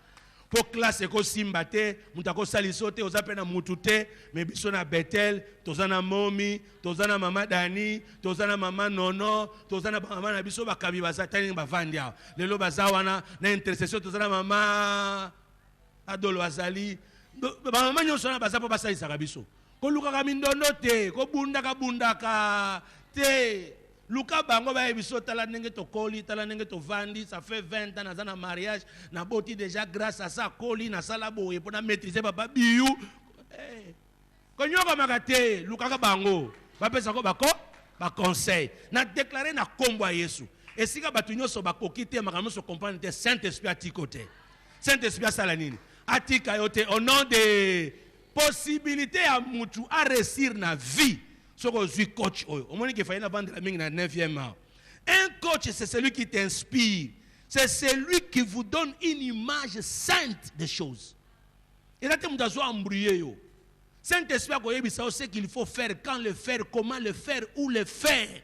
po classe ko simba te mutako saliso te ozape na mutu te me biso na Bethel tozana momi tozana mama Dani tozana mama Nono tozana mama na biso bakabi bazatani bavandi awa lelo bazawana na intercession tozana mama Adolo azali mama nyonso na bazapo basalisa biso ko luka mindondo te ko bundaka te luka bango ba ebiso tala ndenge to koli tala ndenge to vandi ça fait 20 ans na mariage na boti déjà grâce à ça koli na sala boye pour na maîtriser papa biyu ko nyoka makate luka ka bango ba pesa ko ba conseil na déclarer na kombo ya Yesu esika batu nyonso ba kokite makambo so comprendre te Saint-Esprit atikote Saint-Esprit asala nini atika yote au nom de possibilité à mutu à réussir na vie. Coach, un coach, c'est celui qui t'inspire. C'est celui qui vous donne une image sainte des choses. Et là, tu as embrouillé. Saint-Esprit a ce qu'il faut faire, quand le faire, comment le faire, où le faire.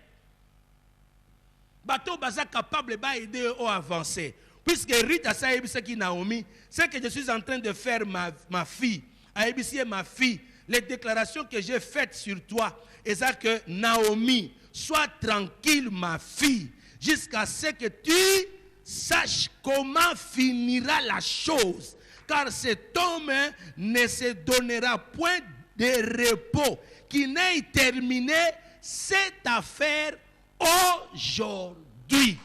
Bateau Baza capable d'aider à avancer. Puisque Rita ce qui Naomi, ce que je suis en train de faire, ma fille, à ma fille, les déclarations que j'ai faites sur toi, et ça que Naomi, sois tranquille ma fille, jusqu'à ce que tu saches comment finira la chose. Car cet homme ne se donnera point de repos, qui n'ait terminé cette affaire aujourd'hui.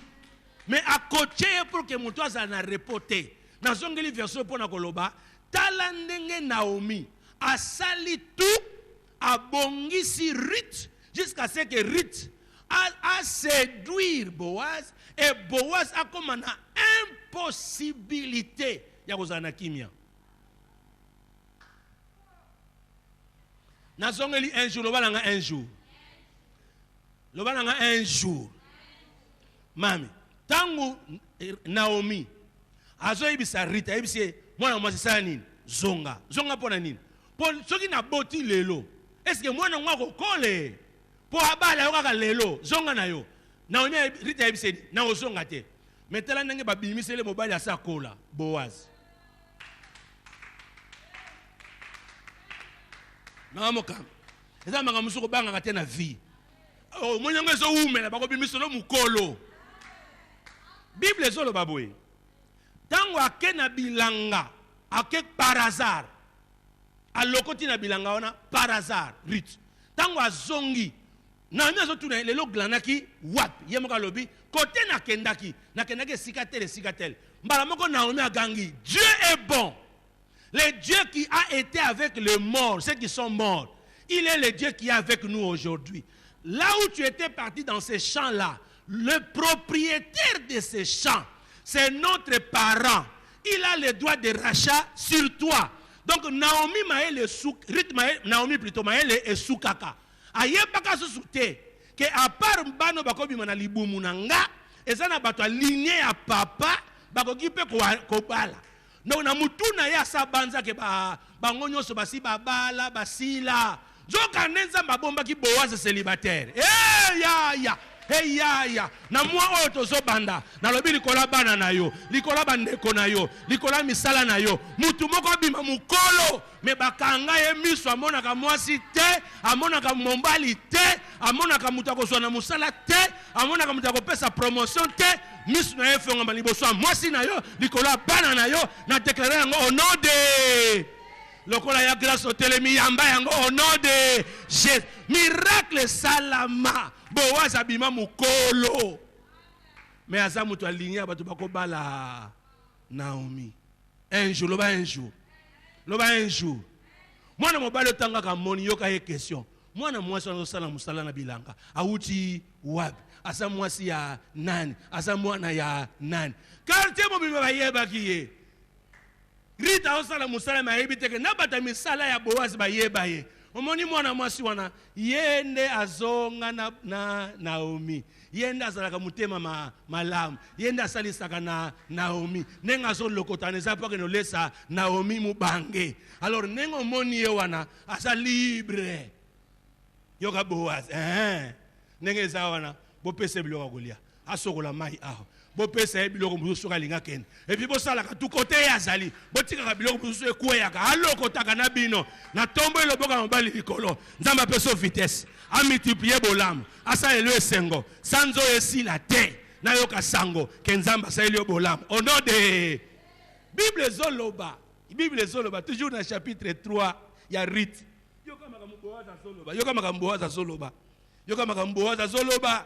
Mais à côté, pour que mon toit s'en a repoté, dans son version pour Nakoloba, talandenge Naomi, a sali tout, a bongisi Ruth, jusqu'à ce que Ruth a séduire Boaz, et Boaz a comme une impossibilité. Yakozana kimia. Nazongeli un jour, lobalanga un jour. Lobalanga un jour. Mami, tangu Naomi, azo ibisa Rita, ibisi mwana mwasi sana nini? Zonga. Zonga pona nini? Pour ceux qui n'ont pas dit lelo, est-ce que moi non ko kole? Pour abala yoka lelo, zonga na yo. Naomi Rita ibisi na ozonga te. Metala ndenge ba bimisele mobali asa kola, Boaz. Na moka. Eza manga musuko banga kate na vie. Oh, monyanga zo umela bako bimiselo mukolo. Bible zo lo baboy. Tango akena bilanga, ake par hasard. Alokoti na bilanga wana par hasard, Ruth. Tango azongi, na nyazo tuna lelo glanaki wap, yemoka lobi, kote na kendaki sikatel. Mbala moko Naomi agangi, Dieu est bon. Le Dieu qui a été avec les morts, ceux qui sont morts, il est le Dieu qui est avec nous aujourd'hui. Là où tu étais parti dans ces champs-là, le propriétaire de ces champs, c'est notre parent. Il a le droit de rachat sur toi. Donc Naomi maele souk, Naomi plutôt maele et soukaka. Ayebaka soute que à part bano bakobi mana libumu nanga, ezana bato aligné ya papa bakoki pe ko bala. Donc na mutuna ya sa banza ke ba bangonyo so basi babala basila. Joka nenza mabomba ki Boaz célibataire. Hey ya na mwa oyo tozobanda na lobi likola bana na yo likola bandeko na yo likola misala na yo mutu moko bima mukolo me bakanga ye miso amonaka mwasi te amonaka mombali te amonaka mutu akozwa na musala te amonaka mutu akopesa promotion te miso na ye fenga liboso mwasi na yo likola bana na yo na déclarer yango au nom de lokola ya grâce au telemi yamba yango au nom de Jésus. Miracle salama Boaz abima mukolo. Mais aza mutu aligné abatu bakobala Naomi. Un jour, loba un jour. Loba un jour. Mwana mobali otangaka moni yoka ye question. Mwana mwasi anosala musala na bilanga. Auti wapi? Asa mwasi ya nani? Asa mwana ya nani? Quartier mobile bayeba kiye. Rita osala musala mayebi teke nabata misala ya Boaz bayeba ye. Omoni mwana mwasi wana yende azonga na Naomi. Yende azalaka mutema malamu. Yende asalisaka na Naomi. Nenga zo lokotane za pa no lesa Naomi mubange. Alors nengo moni ye wana asa libre. Yoka Boaz. Nenge za wana bo pese biloko golia. Asokola mai aho. Bo pesa biloko musu kalinga ken. Et puis bo sala ka tout côté ya zali. Bo tika ka biloko musu ekweyaka. Aloko taka na bino. Na tombo le boka mobali likolo. Nzamba peso vitesse. A multiplier bolam. Asa elo esengo. Sanzo esila te. Na yoka sango. Kenzamba sa elo bolam. Au nom de Bible Zoloba. Bible Zoloba. Toujours dans le chapitre 3. Il y a rite. Yoka makamboaza Zoloba. Yoka makamboaza Zoloba. Yoka makamboaza Zoloba.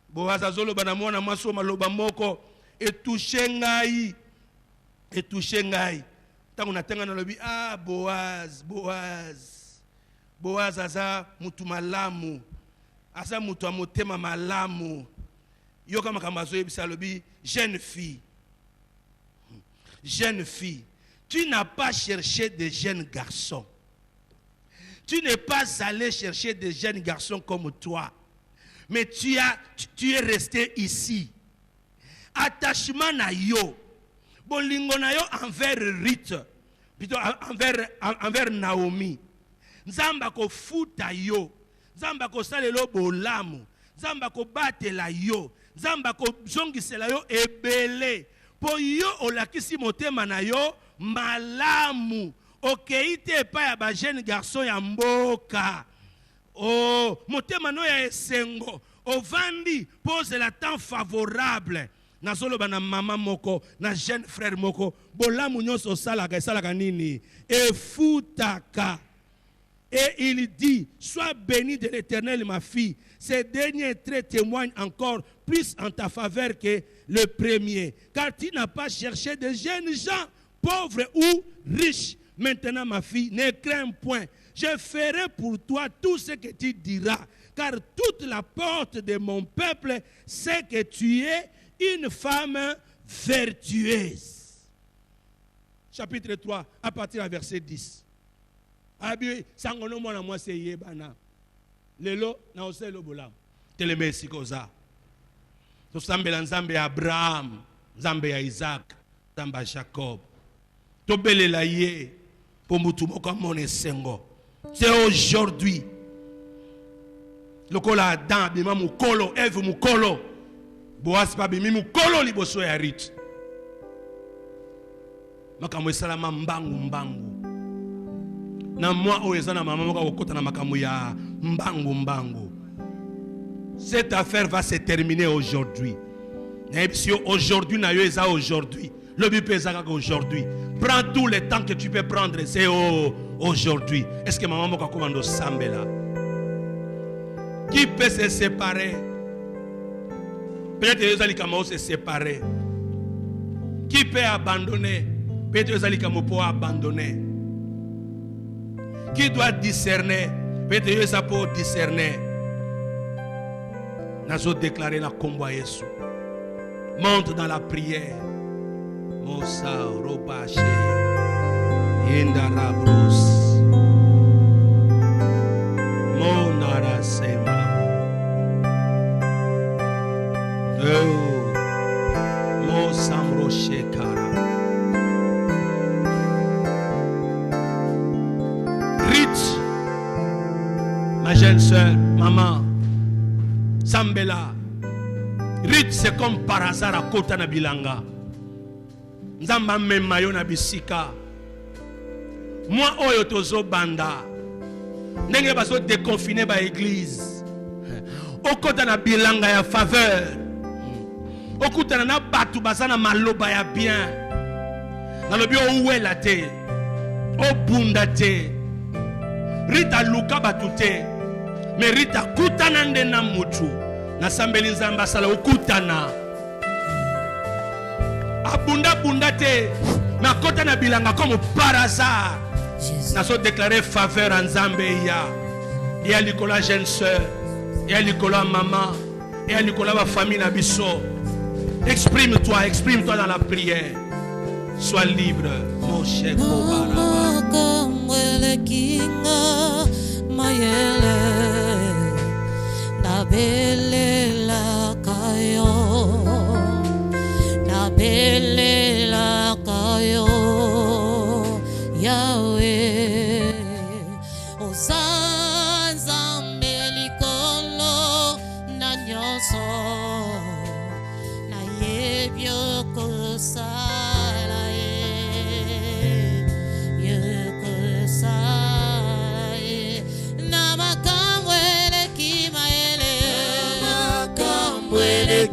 Boaz azoloba na mwana maso maloba moko etouche ngai tango natenga na lobi Boaz aza mutu malamu aza mutu amotema malamu yoka makambo azoyebisa lobi jeune fille tu n'as pas cherché des jeunes garçons, tu n'es pas allé chercher des jeunes garçons comme toi. Mais tu es resté ici. Attachement na yo. Bolingo na yo envers Ruth. Plutôt envers Naomi. Nzamba ko futa yo. Nzamba ko salelo bolamu. Nzamba ko batela yo. Nzamba ko zongisela yo ebele. Po yo olakisi motema na yo malamu. Okeite pa ya ba jeune garçon ya mboka. Oh, motema no ya esengo. Ovandi pose la temps favorable. Na solo bana mama moko, na jeune frère moko. Bolamu nyonso salaka nini. E futaka. Et il dit, sois bénie de l'Éternel ma fille. Ces derniers traits témoignent encore plus en ta faveur que le premier. Car tu n'as pas cherché de jeunes gens, pauvres ou riches. Maintenant ma fille, ne crains point. Je ferai pour toi tout ce que tu diras, car toute la porte de mon peuple sait que tu es une femme vertueuse. Chapitre 3, à partir du verset 10. Abi sangono mwana mwase yebana. Lelo na oselo bolam. Teleme sikoza. To sambela nzambe ya Abraham, nzambe ya Isaac, nzambe ya Jacob. To belela ye pour mutu moko mone sengo. C'est aujourd'hui. Le kola Adam bima mukolo, Eve mukolo. Boaz pa bimi mukolo liboso ya Ruth. Makambo salama mbangu. Na moi oyo na mama moko kokota na makambo ya mbangu. Cette affaire va se terminer aujourd'hui. Si aujourd'hui na yo eza aujourd'hui. Le but est aujourd'hui. Prends tout le temps que tu peux prendre. C'est aujourd'hui. Est-ce que maman m'a commandé sambe là? Qui peut se séparer? Peut-être que les gens se séparer. Qui peut abandonner? Peut-être que les gens peuvent abandonner. Qui doit discerner? Peut-être ça peut discerner. Nous avons déclaré la combat Jésus. Monte dans la prière. Mosa Robache. Indara Bruce. Monara Sema. Mosamro Shekara. Rich. Ma jeune soeur, maman, Sambela. Rich, c'est comme par hasard à Kota na Bilanga. Nzamba memayo na bisika. Moi, oyo tozo banda. Ndenge baso déconfiné ba église. Okota na Bilanga ya faveur. Okuta na batu basana maloba ya bien. Na lobi ouela te. Obunda te. Rita luka batute. Mais Rita kutana ndena mutu. Na sambeli nzamba sala ukutana. Abunda bunda te. Na kota na Bilanga comme par hasard. Na so déclaré faveur en Zambé ya. Et à Nicolas jeune sœur. Et à Nicolas maman. Et à Nicolas ma famille na biso. Exprime-toi dans la prière. Sois libre, mon cher Kobaraba. Yahweh, Ozanzambe likolo na nyoso na yebyo kosala na makambwele kimaele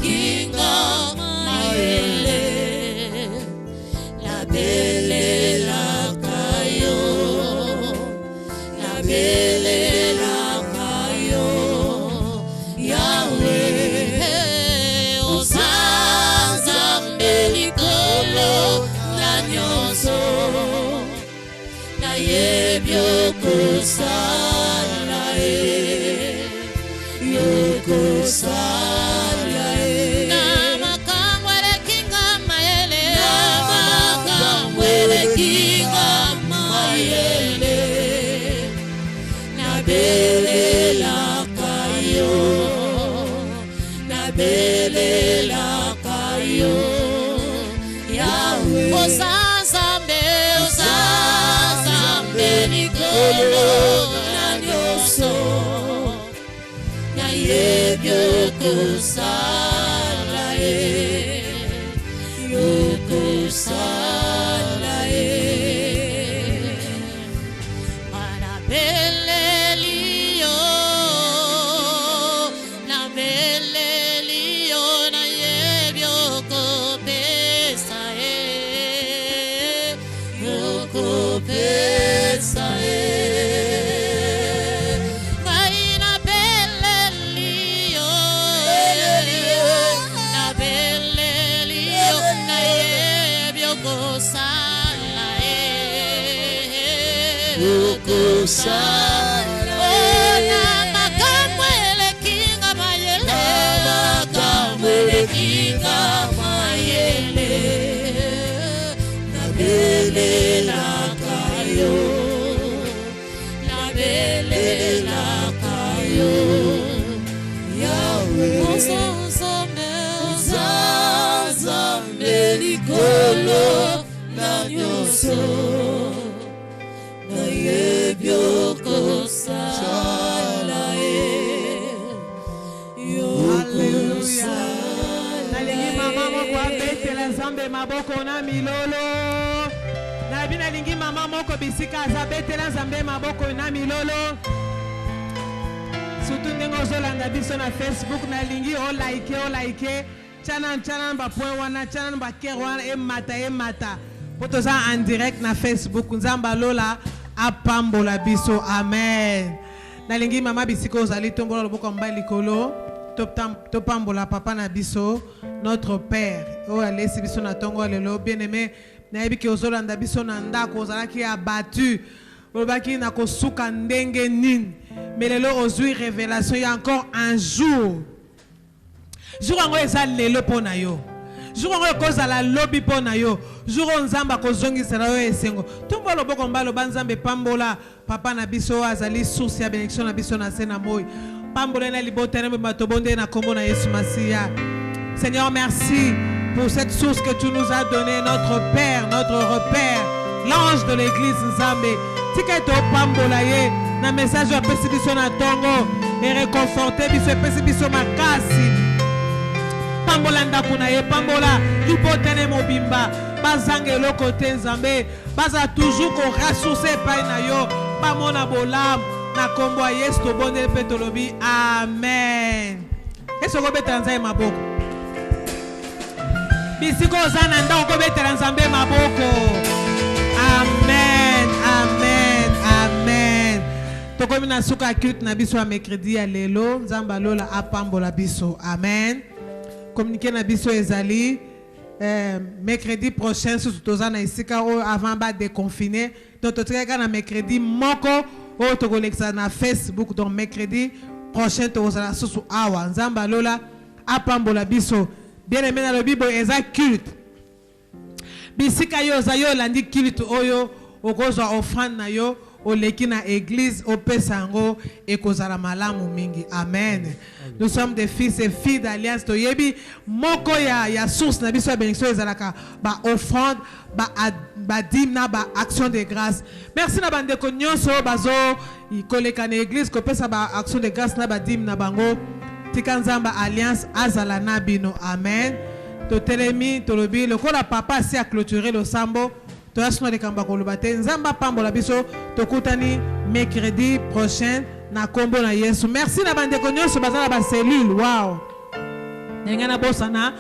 kinga maele la bele la kayo Yahweh Ozanzambe likolo na nyoso na yebyo kosala na makambwele kinga maele na bele la kayo Yahweh Ozanzambe likolo na nyoso na yebyo kosala likolo na nyoso na yebyo kosala Hallelujah. Nalingi mama moko abetela Nzambe maboko na milolo. Nabi nalingi mama moko bisika azabetela Nzambe maboko na milolo. Surtout ndenge ozolanda biso na Facebook nalingi o like chana ba point wana chana ba ker wana emata poto za en direct na Facebook Nzamba lola apambola biso amen. Nalingi mama bisika ozali tombola loboko mbali likolo topambola papa na biso notre père o alesi biso na tongo lelo bien aimé na yebi ki ozolanda biso na ndako ozalaki abattu olobaki na kosuka ndenge nini. Mais lelo ozui révélation, il y a encore un jour. Jour yango eza lelo mpo na yo. Jour yango ekozala lobi mpo na yo. Jour oyo nzambe akozongisela yo esengo. Tumba loboko mbaloba nzambe pambola papa na biso azali source ya bénédiction na biso na se na moi. Pambola na libota na matobonde na kombo na Yesu Masiya. Seigneur, merci pour cette source que tu nous as donnée, notre Père, notre repère, l'ange de l'église Nzambe. Tika to pambola ye na message ya pesi biso na tongo et réconforter biso pesi biso makasi. Pambola ndako na ye, pambola libotene mobimba, bazange lo côté Nzambe, baza toujours ko ressourcer pa na yo, ba mona bolam na kombo ya Yesu to bonde petolobi. Amen. Eso go betela Nzambe maboko. Bisiko zana ndako betela Nzambe maboko. Amen. Amen. Amen. Tokomi na suka cute na biso ya mercredi ya lelo, Nzamba lola apambola biso. Amen. Communiquer na biso ezali mercredi prochain sous tozana isika avant ba déconfiner. Donc totika na mercredi moko o tokolekisa na Facebook. Donc mercredi prochain tozala sous awa Nzamba lola apambola biso. Bien aimé na le Bible eza culte. Bisika yo za yo landi culte oyo okozwa offrande na yo oleki na église opesango ekozala malamu mingi. Amen. Nous sommes des fils et filles d'alliance to yebi moko ya source na biso ya bénédiction ezalaka ba offrande ba dîme na ba action de grâce. Merci na bande ko nyonso bazo koleka na église ko pesa ba action de grâce na ba dîme na bango. Tika Nzamba alliance azala na bino. Amen. To telemi to lobi le ko la papa si a clôturer le sambo. To asno de kamba ko lobate Nzamba pambola biso to kutani mercredi prochain na kombo na Yesu. Merci na bande ko nyonso bazala ba cellule. Wow. Ngana bosana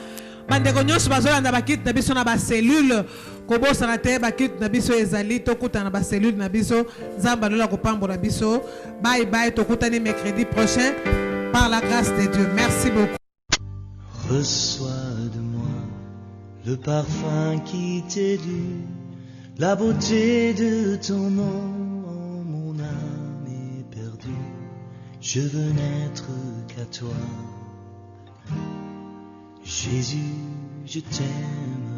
bande ko nyonso bazolanda bakit na biso na ba cellule. Ko bosana te bakit na biso ezali to kutana ba cellule na biso. Nzamba lola ko pambola biso. Bye bye to kutani mercredi prochain par la grâce de Dieu. Merci beaucoup. Reçois de moi le parfum qui t'élu, la beauté de ton nom, mon âme est perdue. Je veux n'être qu'à toi. Jésus, je t'aime.